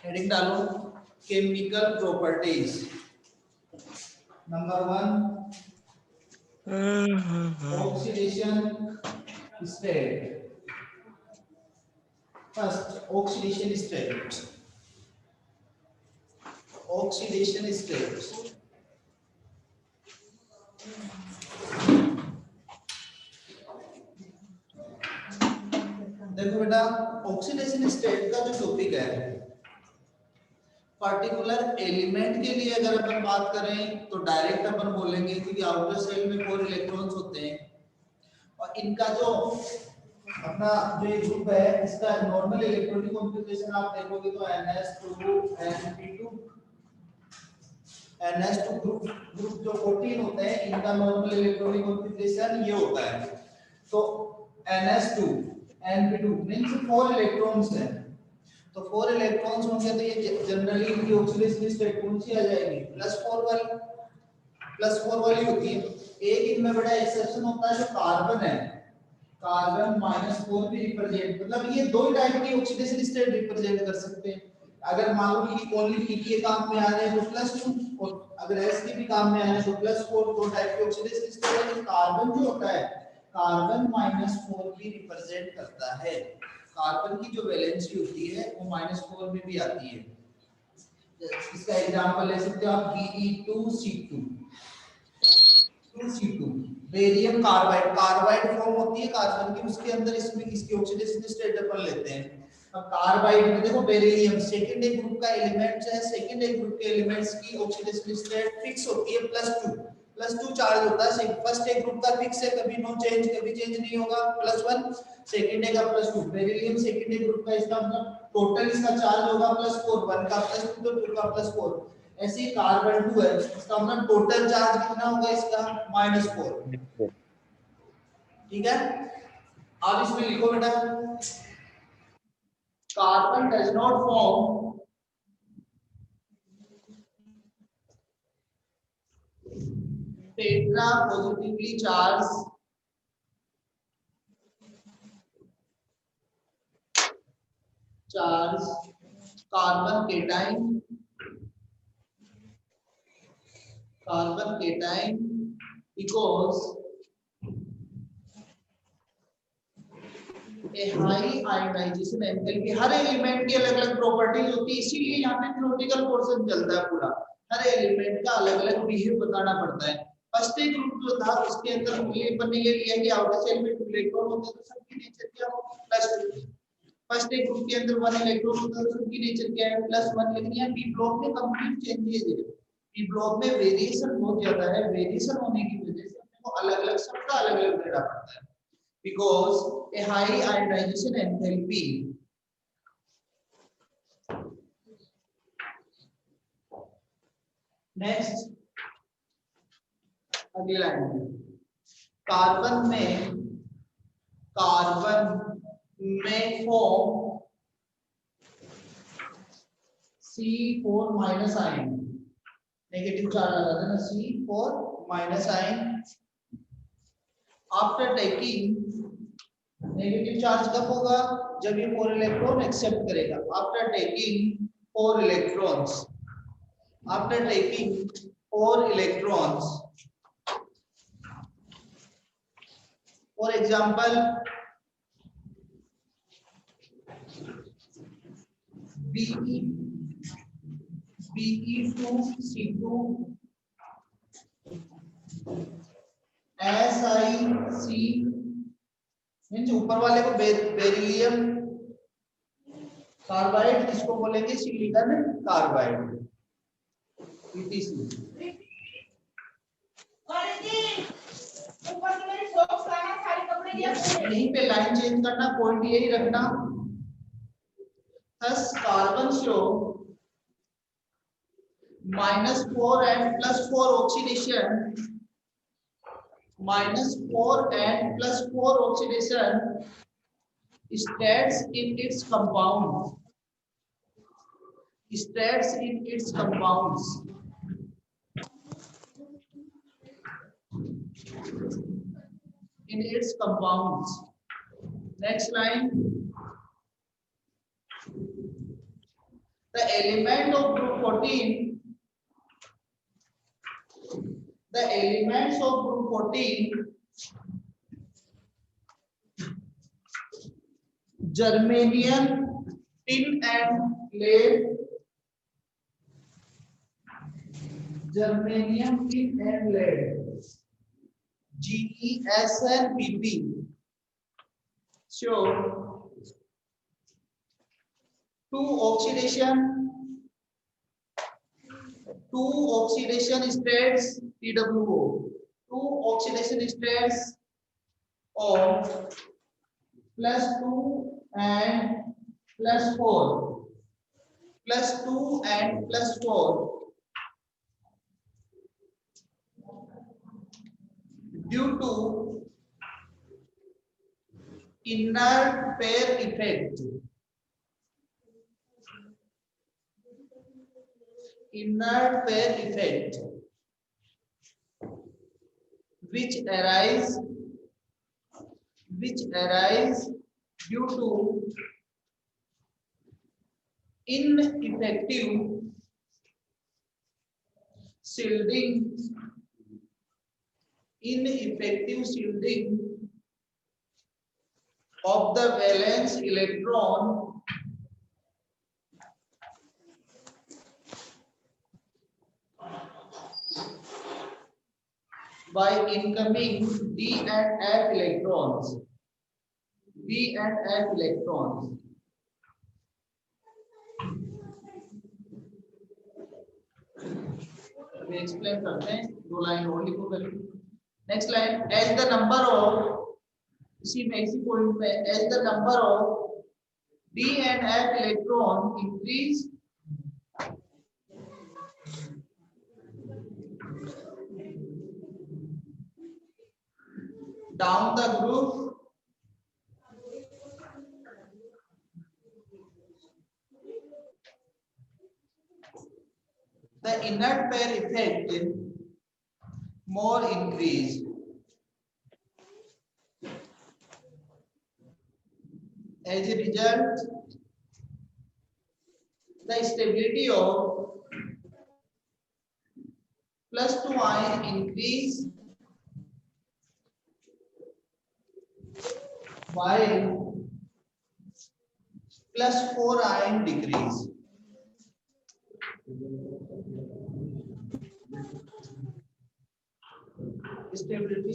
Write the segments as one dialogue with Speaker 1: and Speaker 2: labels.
Speaker 1: Heading डालो chemical properties. Number 1 oxidation state. First oxidation state. Oxidation state देखो बेटा, oxidation state का जो टॉपिक है, पर्टिकुलर एलिमेंट के लिए अगर अपन बात करें तो डायरेक्ट अपन बोलेंगे क्योंकि आउटर सेल में 4 इलेक्ट्रॉन्स होते हैं और इनका जो अपना जो ये ग्रुप है इसका नॉर्मल इलेक्ट्रॉनिक कॉन्फ़िगरेशन आप देखोगे तो ns2 np2 ns2 ग्रुप जो 14 होते हैं इनका नॉर्मल इलेक्ट्रॉनिक कॉन्फ़िगरेशन ये होता है। तो ns2 np2 मींस 4 इलेक्ट्रॉन्स हैं, तो 4 इलेक्ट्रॉन्स होंगे तो ये जनरली इनकी ऑक्सीडेशन स्टेट कौन सी आ जाएगी, +4 वाली। +4 वाली होती है। एक इनमें बड़ा एक्सेप्शन होता है जो कार्बन है, कार्बन -4 भी रिप्रेजेंट, मतलब ये दो ही टाइप की ऑक्सीडेशन स्टेट रिप्रेजेंट कर सकते हैं। अगर मान लो कि ओनली पी के काम में आ रहे हैं तो +2 और अगर एस के भी काम में आ रहे हैं तो +4, दो टाइप की ऑक्सीडेशन स्टेट है। कार्बन जो होता है कार्बन -4 भी रिप्रेजेंट करता है। कार्बन की जो वैलेंसी होती है वो -4 में भी आती है। इसका एग्जांपल ले सकते हो आप Be2C2 2C2 barium carbide, carbide form होती है कार्बन की, उसके अंदर इसमें इसकी ऑक्सीडेशन स्टेट अपन लेते हैं। अब कार्बाइड में देखो बेरिलियम सेकंड ए ग्रुप का एलिमेंट्स है, सेकंड ए ग्रुप के एलिमेंट्स की ऑक्सीडेशन स्टेट फिक्स होती है +2 चार्ज होता है। फर्स्ट ए ग्रुप का फिक्स है, कभी नो चेंज, कभी चेंज नहीं होगा, +1। सेकंड ए का +2, बेरिलियम सेकंड ए ग्रुप का, इसका मतलब टोटल इसका चार्ज होगा +4, 1 का +2 तो 2 का +4। ऐसे ही कार्बन 2 है, इसका मतलब टोटल चार्ज कितना होगा इसका -4। ठीक है, अब इसमें लिखो बेटा, carbon does not form tetra positively charge carbon cation because A high ionisation enthalpy. Her element की अलग अलग प्रॉपर्टीज होती है, इसीलिए यहाँ पे थ्योरेटिकल पोर्शन चलता है पूरा। हर एलिमेंट का अलग अलग बिहेव बताना पड़ता है। फर्स्ट एक ग्रुप जो था उसके अंदर अपन ने ये लिया कि आउटर सेल में 2 इलेक्ट्रॉन होते हैं तो सबकी नेचर क्या होगी, +2। फर्स्ट एक ग्रुप के अंदर 1 इलेक्ट्रॉन होता है तो सबकी नेचर क्या है, +1। लेकिन यहाँ पी ब्लॉक में कंप्लीट चेंजेस है, पी ब्लॉक में वेरिएशन बहुत ज्यादा है। वेरिएशन होने की वजह से अपने को अलग अलग सबका अलग अलग देना पड़ता है because a high ionization enthalpy next अगली लाइन में कार्बन में form C4- ion, negative charge आ जाता है ना, C4- ion. After taking, negative charge कब होगा, जब ये 4 इलेक्ट्रॉन एक्सेप्ट करेगा। After taking 4 electrons, after taking 4 electrons, for example Be2C2 SiC means ऊपर वाले को बेरिलियम कार्बाइड, इसको बोलेंगे सिलिकॉन कार्बाइड, ETC। यहीं पे लाइन चेंज करना, पॉइंट यही रखना। Thus carbon show -4 and +4 oxidation, -4 and +4 oxidation states in its compounds, states in its compounds, in its compounds। Next line, the element of group 14, the elements of group 14, germanium, tin and lead, germanium, tin and lead, GeSnPp, show two oxidation states TWO, two oxidation states of +2 and +4, +2 and +4, due to inert pair effect. Inert pair effect which arise due to ineffective shielding of the valence electron by incoming D and F electrons. D and F electrons. We explain करते हैं, दो line और लिखो पहले. Next line, as the number of, इसी point पे, as the number of D and F electron increase, down the group, the inert pair effect more increased. As a result, the stability of +2 ion increase while +4 ion decrease. Stability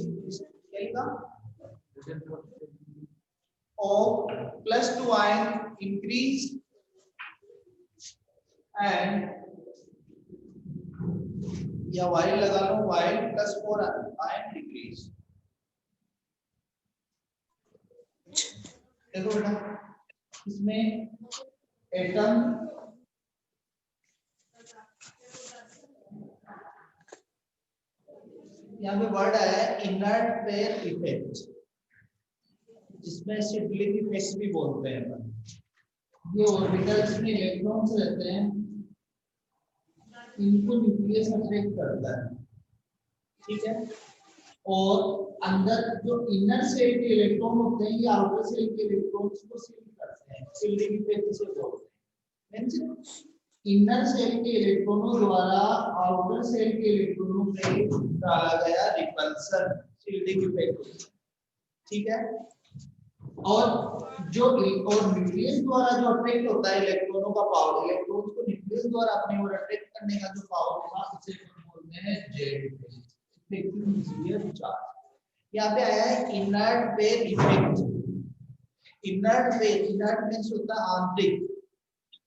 Speaker 1: of +2 ion increase and या while लगा लो, while +4 ion decrease. देखो बेटा, इसमें atom यहाँ पे word आया है inert pair effect, जिसमें स्टेबिलिटी इफेक्ट भी बोलते हैं अपन. ये ऑर्बिटल्स में इलेक्ट्रॉन्स रहते हैं, इनको न्यूक्लियस अट्रैक्ट करता है, ठीक है. और अंदर जो इनर सेल के इलेक्ट्रॉन होते हैं, ये आउटर सेल के इलेक्ट्रॉन्स को सील करते हैं, सील्डिंग इफेक्ट से बोलते हैं. मींस इनर सेल के इलेक्ट्रॉनों द्वारा आउटर सेल के इलेक्ट्रॉनों पे डाला गया रिपल्सन, शील्डिंग इफेक्ट, ठीक है. और न्यूक्लियस द्वारा जो अट्रैक्ट होता है इलेक्ट्रॉनों का पावर, इलेक्ट्रॉन्स को न्यूक्लियस द्वारा अपनी ओर अट्रैक्ट करने का जो पावर होगा उसे हम बोलते हैं Z effect, effective nuclear charge. यहाँ पे आया है inert pair effect. Inert means होता है आंतरिक,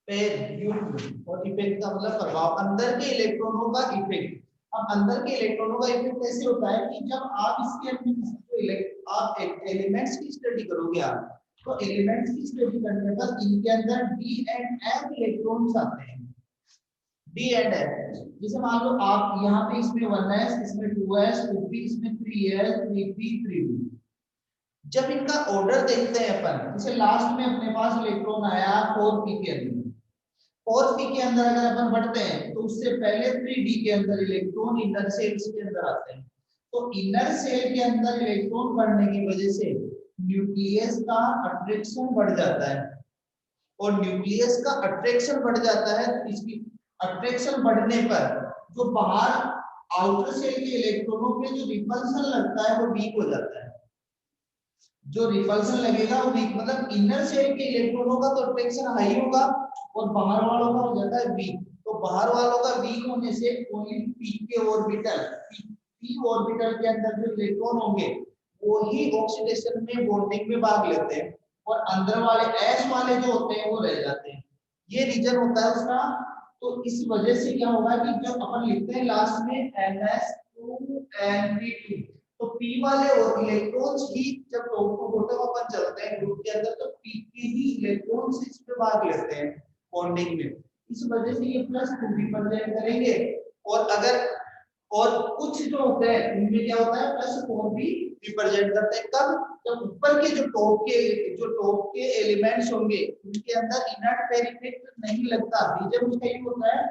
Speaker 1: पेयर युग्म, और इफेक्ट का मतलब प्रभाव, अंदर के इलेक्ट्रॉनों का इफेक्ट. अब अंदर के इलेक्ट्रॉनों का इफेक्ट कैसे होता है कि जब आप इसके अंदर आप एलिमेंट्स की स्टडी करोगे, आप तो एलिमेंट्स की स्टडी करने पर इनके अंदर डी एंड एफ इलेक्ट्रॉन्स आते हैं. डी एंड एफ, जैसे मान लो आप यहाँ पे इसमें 1s, इसमें 2s, 2p, इसमें 3s, 3p, 3p. जब इनका ऑर्डर देखते हैं अपन, जैसे लास्ट में अपने पास इलेक्ट्रॉन आया 4p के अंदर, 4p के अंदर अगर अपन बढ़ते हैं तो उससे पहले 3d के अंदर इलेक्ट्रॉन इनर सेल्स के अंदर आते हैं. तो इनर सेल के अंदर इलेक्ट्रॉन बढ़ने की वजह से न्यूक्लियस का अट्रैक्शन बढ़ जाता है. और न्यूक्लियस का अट्रैक्शन बढ़ जाता है, तो इसकी अट्रैक्शन बढ़ने पर जो बाहर आउटर सेल के इलेक्ट्रॉनों पे जो रिपल्सन लगता है वो वीक हो जाता है। जो रिपल्सन लगेगा वो वीक, मतलब इनर सेल के इलेक्ट्रॉनों का तो अट्रैक्शन हाई होगा और बाहर वालों का हो जाता है वीक। तो बाहर वालों का वीक होने से ओनली पी के ऑर्बिटल, पी ऑर्बिटल के अंदर जो इलेक्ट्रॉन होंगे वो ही ऑक्सीडेशन में बॉन्डिंग में भाग लेते हैं, और अंदर वाले एस वाले जो होते हैं वो रह जाते हैं। ये रीजन होता है उसका। तो इस वजह से क्या होगा कि जब अपन लिखते हैं लास्ट में NS2Np2, तो पी वाले और इलेक्ट्रॉन्स ही जब टॉप टू बॉटम अपन चलते हैं ग्रुप के अंदर, तो पी के ही इलेक्ट्रॉन्स इस पे भाग लेते हैं बॉन्डिंग में। इस वजह से ये +2 रिप्रेजेंट करेंगे। और अगर और कुछ जो होते हैं उनमें क्या होता है +4 भी रिप्रेजेंट करते हैं। कब? जब ऊपर के जो टॉप के एलिमेंट्स होंगे उनके अंदर इनर्ट पेयर इफेक्ट नहीं लगता। रीजन उसका ये होता है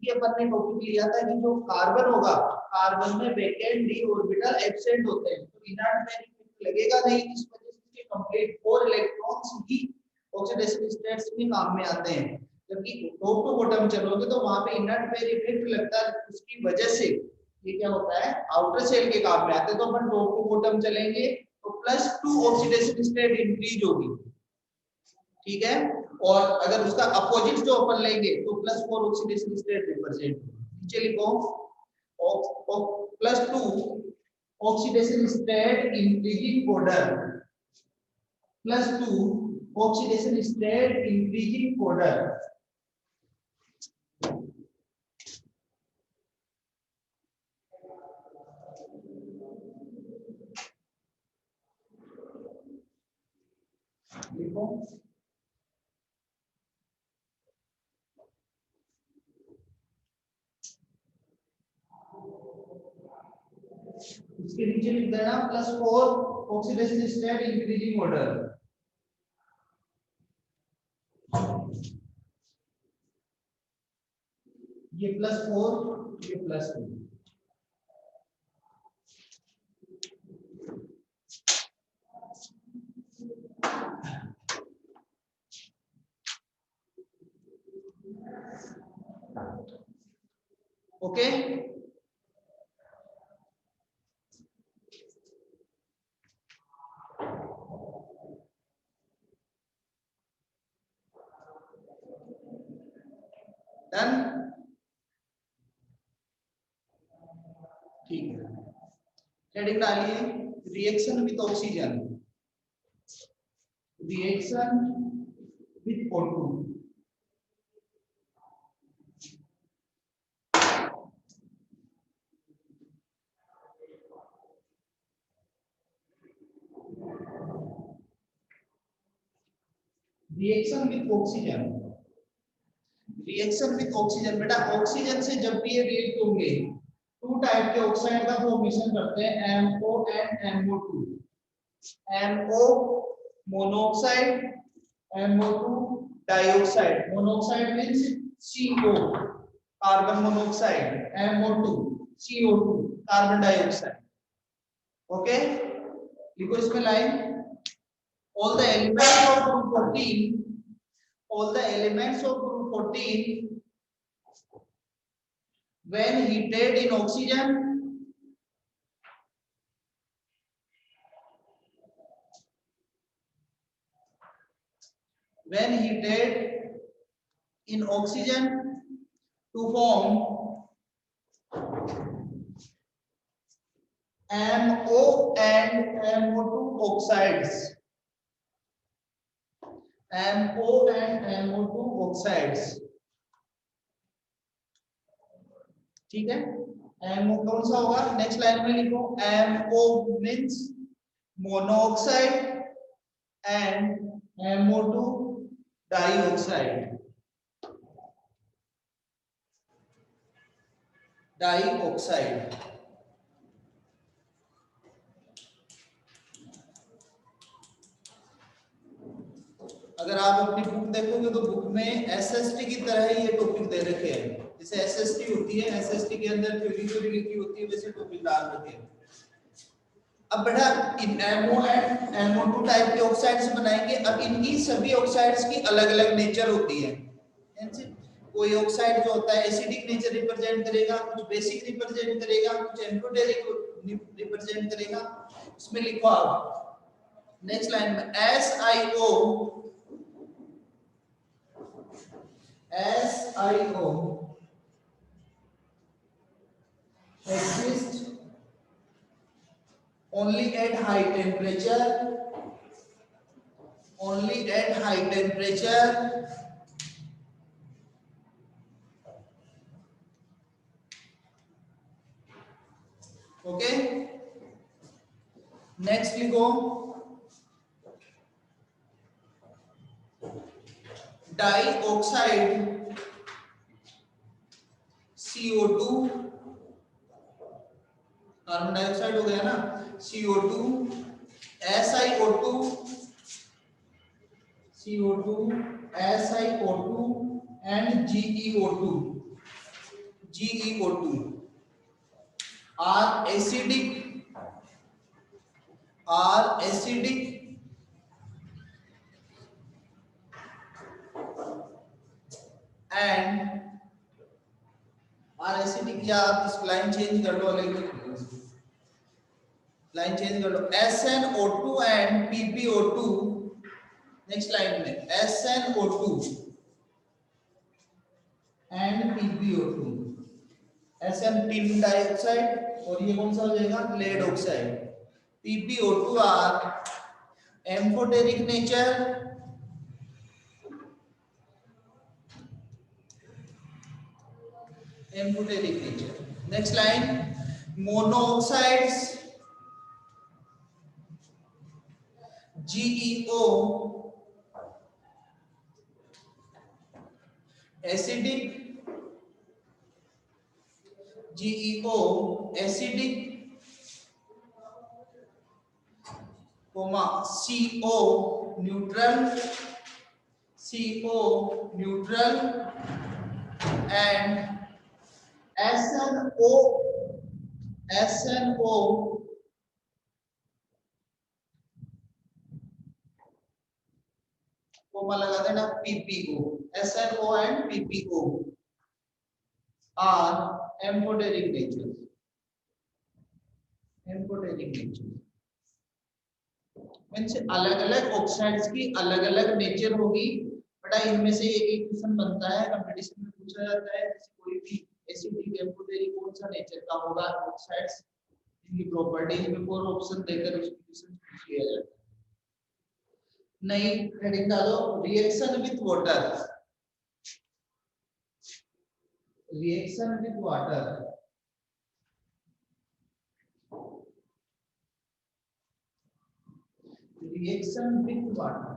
Speaker 1: कि अपन ने टॉपिक लिया था कि जो कार्बन होगा, कार्बन में वैकेंट d ऑर्बिटल एब्सेंट होते हैं, तो इनर्ट पेयर इफेक्ट लगेगा नहीं। इस वजह से इसके कंप्लीट 4 इलेक्ट्रॉन्स ही ऑक्सीडेशन स्टेट्स में काम में आते हैं। जबकि टॉप टू बॉटम चलोगे तो वहां पे इनर्ट पेयर इफेक्ट लगता है, उसकी वजह से ये क्या होता है आउटर सेल के काम में आते हैं। तो अपन टॉप टू बॉटम चलेंगे तो +2 ऑक्सीडेशन स्टेट इंक्रीज होगी, ठीक है। और अगर उसका अपोजिट जो अपन लेंगे तो +4 ऑक्सीडेशन स्टेट रिप्रेजेंट होगी। नीचे लिखो +2 oxidation state increasing order, +2 oxidation state increasing order. लिखो उसके नीचे लिख देना +4 ऑक्सीडेशन स्टेट इंक्रीजिंग ऑर्डर। ये +4, ये +2। ओके, डन, ठीक है। हेडिंग डालिए reaction with oxygen, reaction with O2। Reaction with oxygen, reaction with oxygen बेटा ऑक्सीजन से जब भी ये रिएक्ट होंगे 2 टाइप के ऑक्साइड का फॉर्मेशन करते हैं, MO and MO2। MO monoxide, MO2 dioxide. Monoxide means CO carbon monoxide, MO2 CO2 carbon dioxide. Okay, लिखो इसमें line all the elements of group 14, all the elements of group 14 when heated in oxygen, when heated in oxygen to form MO and MO2 oxides, MO and MO2 oxides, ठीक है। MO कौन सा होगा next line में लिखो, MO means monoxide and MO2 dioxide, dioxide. अगर आप अपनी बुक देखोगे तो बुक में SST की तरह ही ये टॉपिक दे रखे हैं। जैसे SST होती है, SST के अंदर थ्योरी लिखी होती है, वैसे टॉपिक डाल रखे हैं। अब बेटा इन MO एंड MO2 टाइप के ऑक्साइड्स बनाएंगे। अब इनकी सभी ऑक्साइड्स की अलग अलग नेचर होती है। कोई ऑक्साइड जो होता है एसिडिक नेचर रिप्रेजेंट करेगा, कुछ बेसिक रिप्रेजेंट करेगा, कुछ एम्फोटेरिक रिप्रेजेंट करेगा। इसमें लिखो आप नेक्स्ट लाइन में SiO exists only at high temperature, only at high temperature, okay. Next लिखो डाइऑक्साइड CO2, कार्बन डाइऑक्साइड हो गया ना, CO2, SiO2, SiO2 and GeO2 are acidic and या आप इस लाइन चेंज कर लो, लाइन चेंज कर लो, SnO2 and PbO2। Next line में SnO2 and PbO2, Sn tin dioxide और ये कौन सा हो जाएगा lead oxide. PbO2 are amphoteric nature, amphoteric nature. Next line monoxides GeO acidic, GeO acidic, CO neutral, and SNO comma लगा देना PPO, SNO एंड PPO are amphoteric nature, means अलग अलग ऑक्साइड्स की अलग अलग नेचर होगी। बेटा इनमें से एक क्वेश्चन बनता है, कंपटीशन में पूछा जाता है, जैसे कोई भी एसिडिक एम्फोटेरिक कौन सा नेचर का होगा ऑक्साइड्स, इनकी प्रॉपर्टीज में 4 ऑप्शन देकर उसको क्वेश्चन पूछ लिया जाता है। नई हेडिंग डालो reaction with water, reaction with water, reaction with water.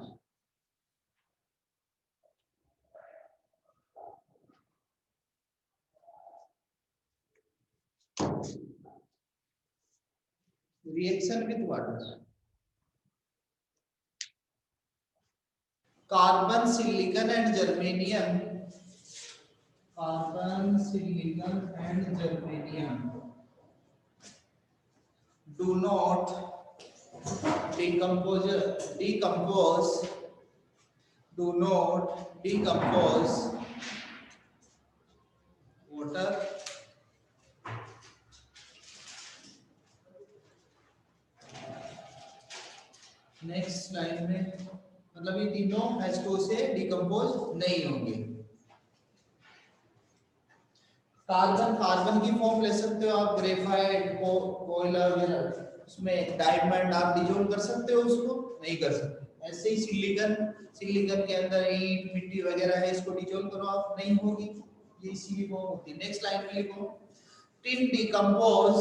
Speaker 1: Reaction with water, carbon silicon and germanium, carbon silicon and germanium do not decompose water next line में, मतलब ये तीनों H2O से डिकम्पोज नहीं होंगे। कार्बन की फॉर्म ले सकते हो आप, ग्रेफाइट, कोयला वगैरह, उसमें डायमंड आप डिजोल्व कर सकते हो, उसको नहीं कर सकते। ऐसे ही सिलिकॉन के अंदर ईंट मिट्टी वगैरह है, इसको डिजोल्व करो आप, नहीं होगी, ये इसी की फॉर्म होती है। नेक्स्ट लाइन में लिखो tin decompose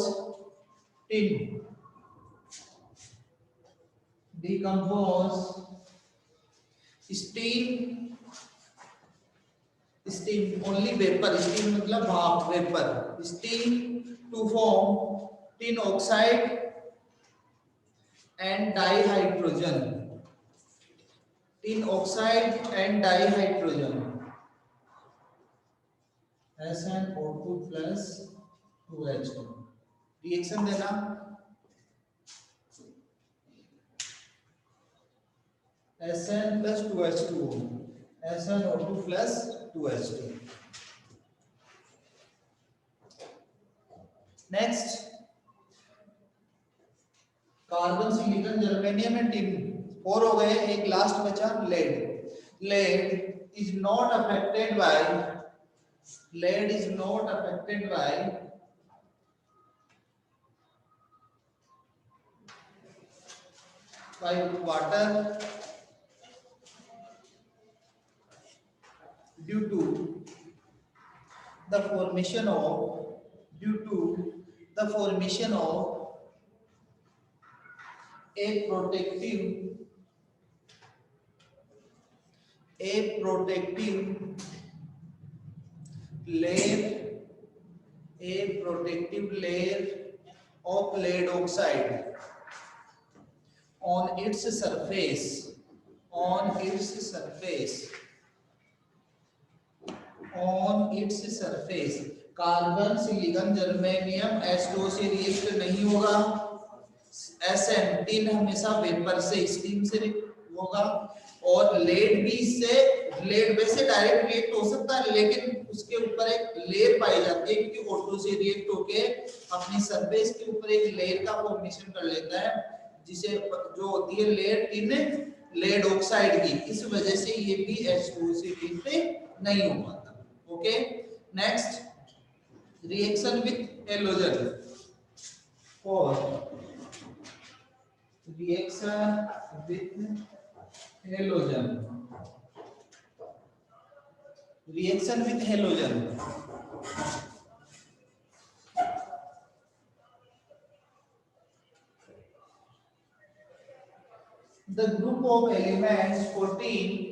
Speaker 1: steam only vapor, steam मतलब भाप, vapor, steam to form tin oxide and dihydrogen, SnO2 plus 2H2। Reaction देना SN plus 2H2O, SnO2 plus 2H2. Next carbon, silicon, germanium and tin 4 हो गए। एक last बचा lead. Lead is not affected by, lead is not affected by water due to the formation of a protective layer of lead oxide on its surface carbon, silicon, germanium H2O से react नहीं होगा। Sn tin हमेशा vapour से, steam से होगा। और lead भी इससे, लेड वैसे डायरेक्ट रिएक्ट हो सकता है लेकिन उसके ऊपर एक लेयर पाई जाती है क्योंकि O2 से रिएक्ट होके अपनी सरफेस के ऊपर एक लेयर का फॉर्मेशन कर लेता है जिसे जो होती है लेयर टिन लेड ऑक्साइड की। इस वजह से ये भी H2O से रिएक्ट नहीं हो पाता। Okay, next reaction with halogen. और reaction with halogen, reaction with halogen. The group of elements 14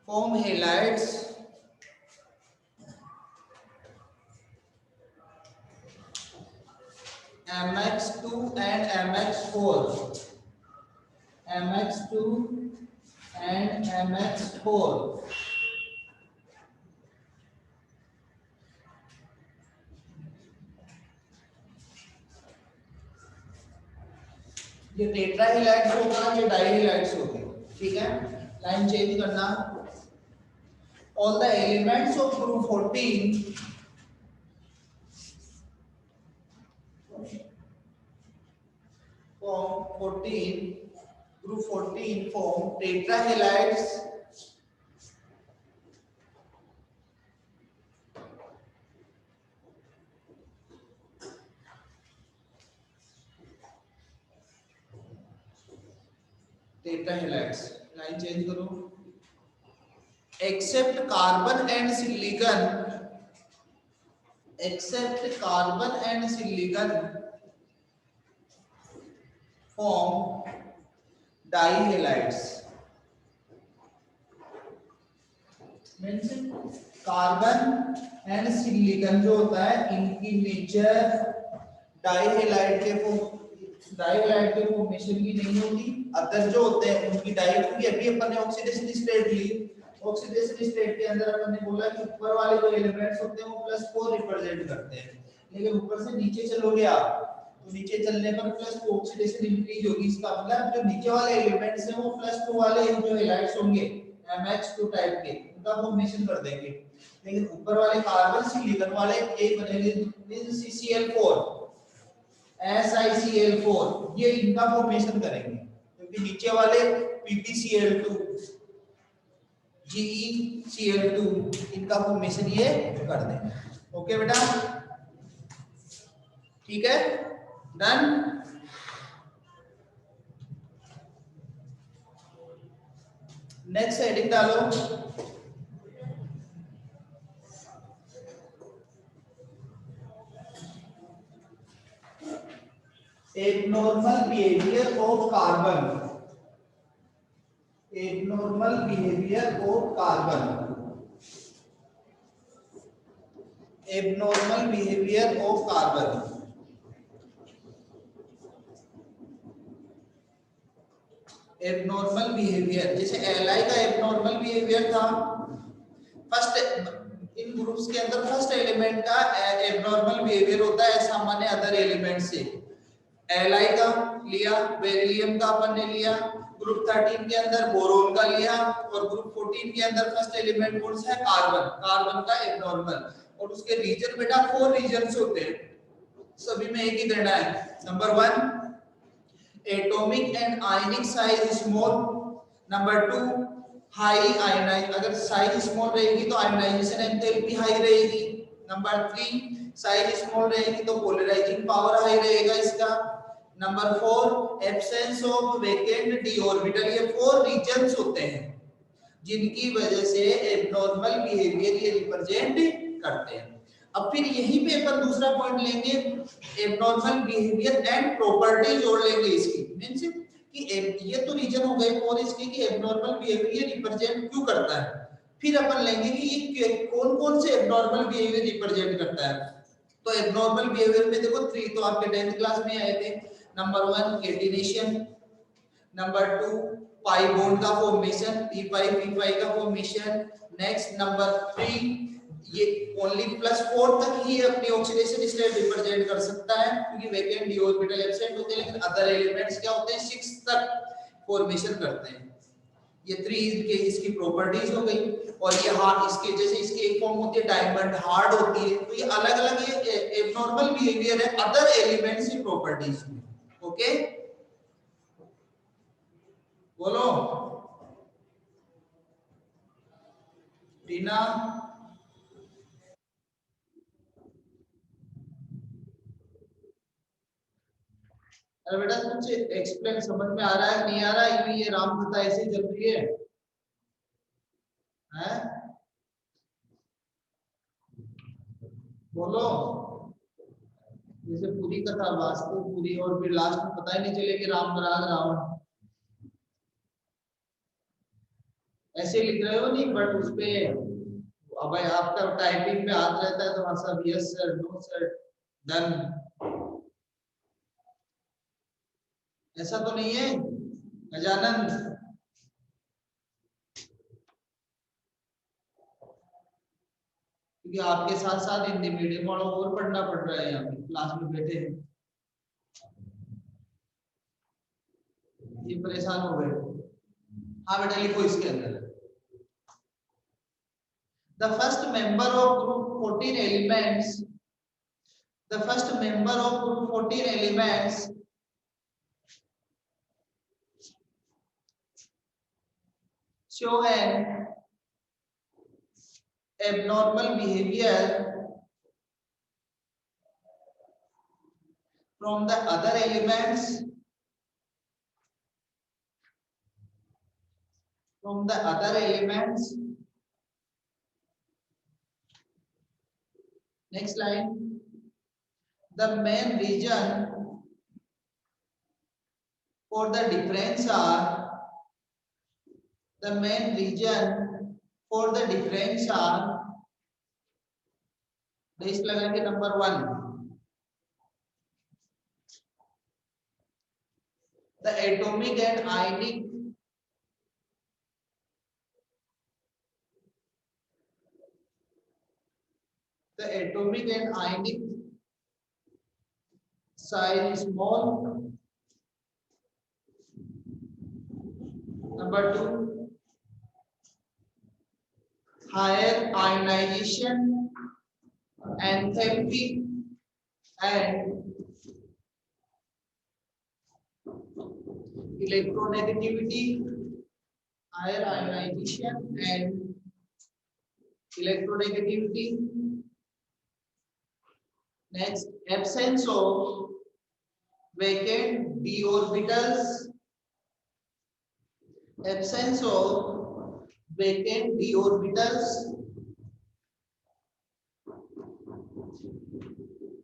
Speaker 1: form halides MX2 and MX4 ये टेट्रा हेलाइड्स होगा, ये डाई हेलाइड्स होगी। ठीक है, लाइन चेंज करना। All the elements of group 14 form tetrahalides line change करो। except carbon and silicon form dihalides। Means carbon and silicon जो होता है इनकी नेचर डाइहैलाइड के फॉर्मेशन की नहीं होती। अदर जो होते हैं उनकी डाई होगी। अभी अपन ने ऑक्सीडेशन स्टेट ली, ऑक्सीडेशन स्टेट के अंदर अपन ने बोला कि ऊपर वाले जो एलिमेंट्स होते हैं वो +4 रिप्रेजेंट करते हैं, लेकिन ऊपर से नीचे चलोगे आप तो नीचे चलने पर +2 ऑक्सीडेशन इंक्रीज होगी। इसका मतलब जो नीचे वाले एलिमेंट्स हैं वो +2 वाले जो हैलाइड्स होंगे MH2 टाइप के उनका फॉर्मेशन कर देंगे, लेकिन ऊपर वाले कार्बन सिलिकॉन वाले ये बनेंगे CCl4 SiCl4 ये इनका फॉर्मेशन करेंगे, क्योंकि नीचे वाले PbCl2 GeCl2 इनका फॉर्मेशन ये कर देंगे। ओके बेटा, ठीक है, डन। नेक्स्ट हेडिंग डालो। abnormal behavior of carbon, abnormal behavior of carbon, abnormal behavior of carbon। Abnormal behaviour, जैसे Li का एबनॉर्मल बिहेवियर था, फर्स्ट इन ग्रुप्स के अंदर फर्स्ट एलिमेंट का एबनॉर्मल बिहेवियर होता है सामान्य अदर एलिमेंट से। Li का लिया, बेरिलियम का अपन ने लिया, ग्रुप 13 के अंदर बोरोन का लिया, और ग्रुप 14 के अंदर फर्स्ट एलिमेंट कौन सा है, कार्बन, कार्बन का एबनॉर्मल। और उसके रीजन बेटा 4 रीजन्स होते हैं, सभी में एक ही देना है। Number 1 atomic and ionic size small, number 2 high ionise, अगर साइज स्मॉल रहेगी तो आयनाइजेशन एंथैल्पी हाई रहेगी। नंबर 3 साइज स्मॉल रहेगी तो पोलराइजिंग पावर हाई रहेगा इसका। Number 4 absence of vacant d orbital, ये 4 रीजन्स होते हैं जिनकी वजह से एबनॉर्मल बिहेवियर ये रिप्रेजेंट करते हैं। अब फिर यहीं पे अपन दूसरा पॉइंट लेंगे, एबनॉर्मल बिहेवियर एंड प्रॉपर्टी जोड़ लेंगे इसकी, मींस कि ये तो रीजन हो गए और इसके कि एबनॉर्मल बिहेवियर रिप्रेजेंट क्यों करता है। फिर अपन लेंगे कि ये कौन-कौन से एबनॉर्मल बिहेवियर रिप्रेजेंट करता है। तो एबनॉर्मल बिहेवियर में देखो 3 तो आपके 10th क्लास में आए थे। Number 1 catenation, number 2 pi bond का फॉर्मेशन, p5 p5 का फॉर्मेशन। नेक्स्ट नंबर 3 ये ओनली +4 तक ही अपनी ऑक्सीडेशन स्टेट रिप्रेजेंट कर सकता है क्योंकि वैकेंट डी ऑर्बिटल एब्सेंट होते हैं, लेकिन अदर एलिमेंट्स क्या होते हैं 6 तक फॉर्मेशन करते हैं। ये 3 के इसकी प्रॉपर्टीज हो गई। और ये हार्ड, इसके जैसे इसकी एक फॉर्म होती है डायमंड, हार्ड होती है, तो ये अलग-अलग ये एबनॉर्मल बिहेवियर है अदर एलिमेंट्स की प्रॉपर्टीज में। ओके बोलो टीना। अरे बेटा कुछ एक्सप्लेन समझ में आ रहा है नहीं आ रहा है, ये राम कथा ऐसे ही चल रही है हैं? बोलो, जैसे पूरी कथा वास्तु पूरी और फिर लास्ट में पता ही नहीं चले कि राम बराग रावण, ऐसे लिख रहे हो नहीं, बट उसपे अब आपका टाइपिंग में हाथ रहता है तो सब yes sir, no sir, done, ऐसा तो नहीं है गजानंद? क्योंकि आपके साथ साथ हिंदी मीडियम वालों को और पढ़ना पड़ रहा है, यहाँ पे क्लास में बैठे हैं, ये परेशान हो गए। हाँ बेटा लिखो इसके अंदर, the first member of group 14 elements, the first member of group 14 elements show an abnormal behavior from the other elements, from the other elements. Next line, the main reason for the difference are, the main reason for the difference are, this लगाएंगे number 1, the atomic and ionic, the atomic and ionic size is small. Number 2, higher ionization enthalpy and electronegativity, higher ionization and electronegativity. Next, absence of vacant d orbitals, absence of vacant d orbitals.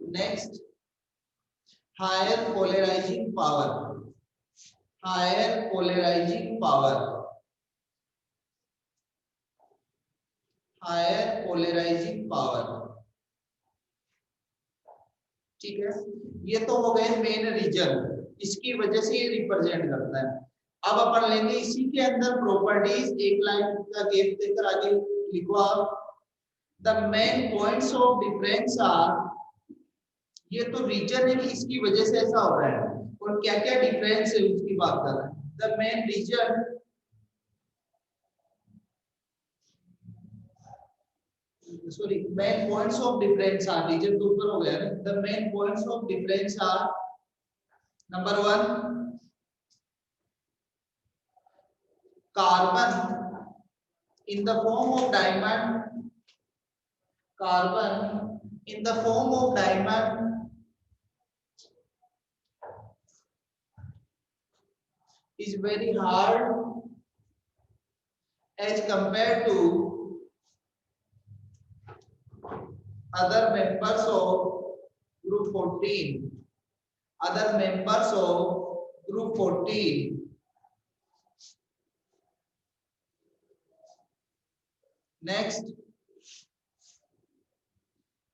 Speaker 1: Next, higher polarizing power, higher polarizing power, higher polarizing power. ठीक है, ये तो हो गए main reason, इसकी वजह से ये रिप्रेजेंट करता है। अब अपन लेंगे इसी के अंदर प्रॉपर्टीज, एक लाइन का गैप देकर आगे लिखो आप। The main points of difference are, ये तो रीजन है कि इसकी वजह से ऐसा हो रहा है, और क्या क्या डिफरेंस है उसकी बात कर रहा है। The main reason, sorry, main points of difference are, reason तो ऊपर हो गया ना। The main points of difference are, number 1, carbon in the form of diamond, carbon in the form of diamond is very hard as compared to other members of group 14, other members of group 14. Next,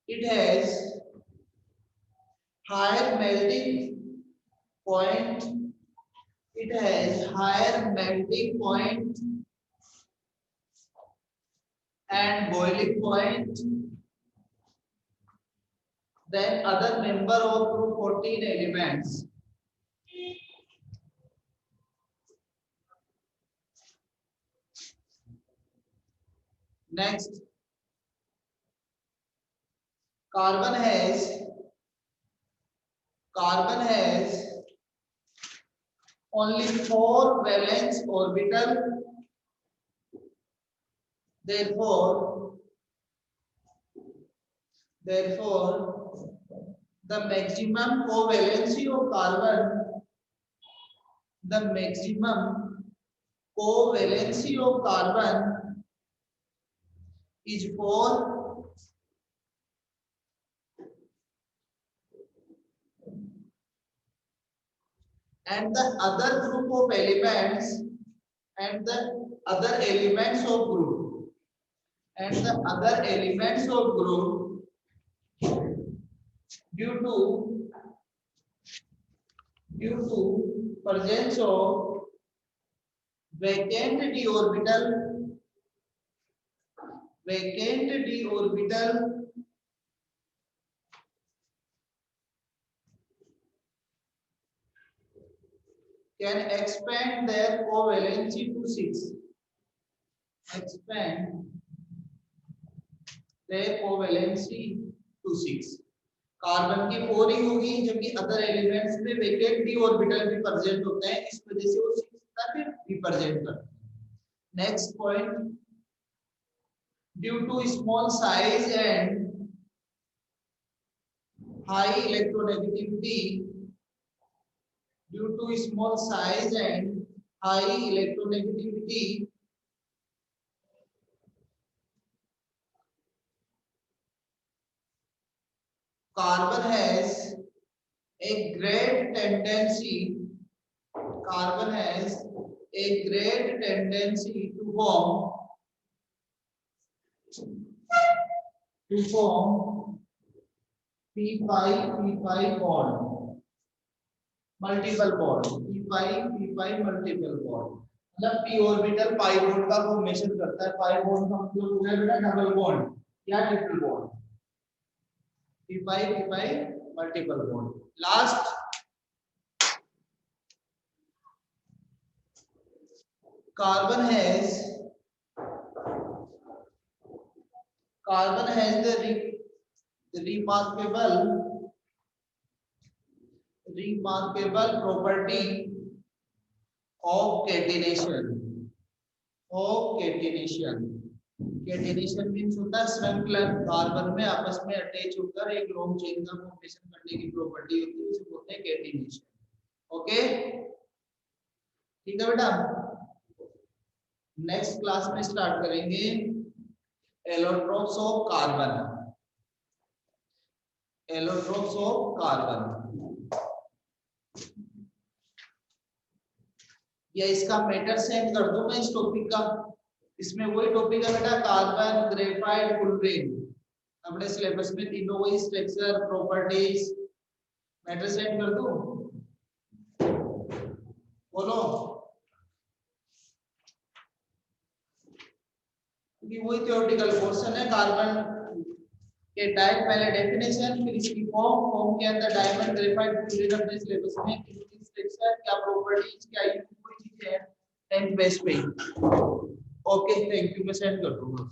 Speaker 1: it has higher melting point, it has higher melting point and boiling point than other member of group 14 elements. Next, carbon has only 4 valence orbital, therefore the maximum covalency of carbon, the maximum covalency of carbon is 4, and the other group of elements, and the other elements of group, and the other elements of group, due to presence of vacant d orbital can expand their covalency to 6. Expand their covalency to 6. Carbon की 4 ही होगी, जबकि other elements में vacant d orbital भी present होते हैं, इस वजह से वो 6 तक रिप्रेजेंट करते हैं। Next point, due to small size and high electronegativity, due to small size and high electronegativity, carbon has a great tendency to form p5 bond, multiple bond, p5 multiple bond, मतलब p orbital pi bond का formation करता है। pi bond का मतलब हो गया बेटा double bond या triple bond, p5 multiple bond. Last, carbon has the remarkable property of catenation. Catenation means होता है श्रृंखलन, कार्बन में आपस में अटैच होकर एक लॉन्ग चेन का फॉर्मेशन करने की प्रॉपर्टी होती है, उसे बोलते हैं कैटेनेशन। ओके, ठीक है बेटा। नेक्स्ट क्लास में स्टार्ट करेंगे एलोट्रोप्स ऑफ कार्बन, या इसका मैटर सेंड कर दूं मैं इस टॉपिक का, इसमें वही टॉपिक है बेटा, कार्बन, ग्रेफाइट, फुलरीन, अपने सिलेबस में तीनों वही स्ट्रक्चर, प्रॉपर्टीज, मैटर सेंड कर दूं, बोलो। क्योंकि वही थ्योरेटिकल पोर्शन है। कार्बन के टाइप पहले डेफिनेशन, फिर इसकी फॉर्म के अंदर डायमंड ग्रेफाइट पूरे अपने सिलेबस में स्ट्रक्चर क्या प्रॉपर्टीज क्या ये पूरी चीजें हैं 10th बेस पे। ओके थैंक यू, मैं सेंड कर दूंगा।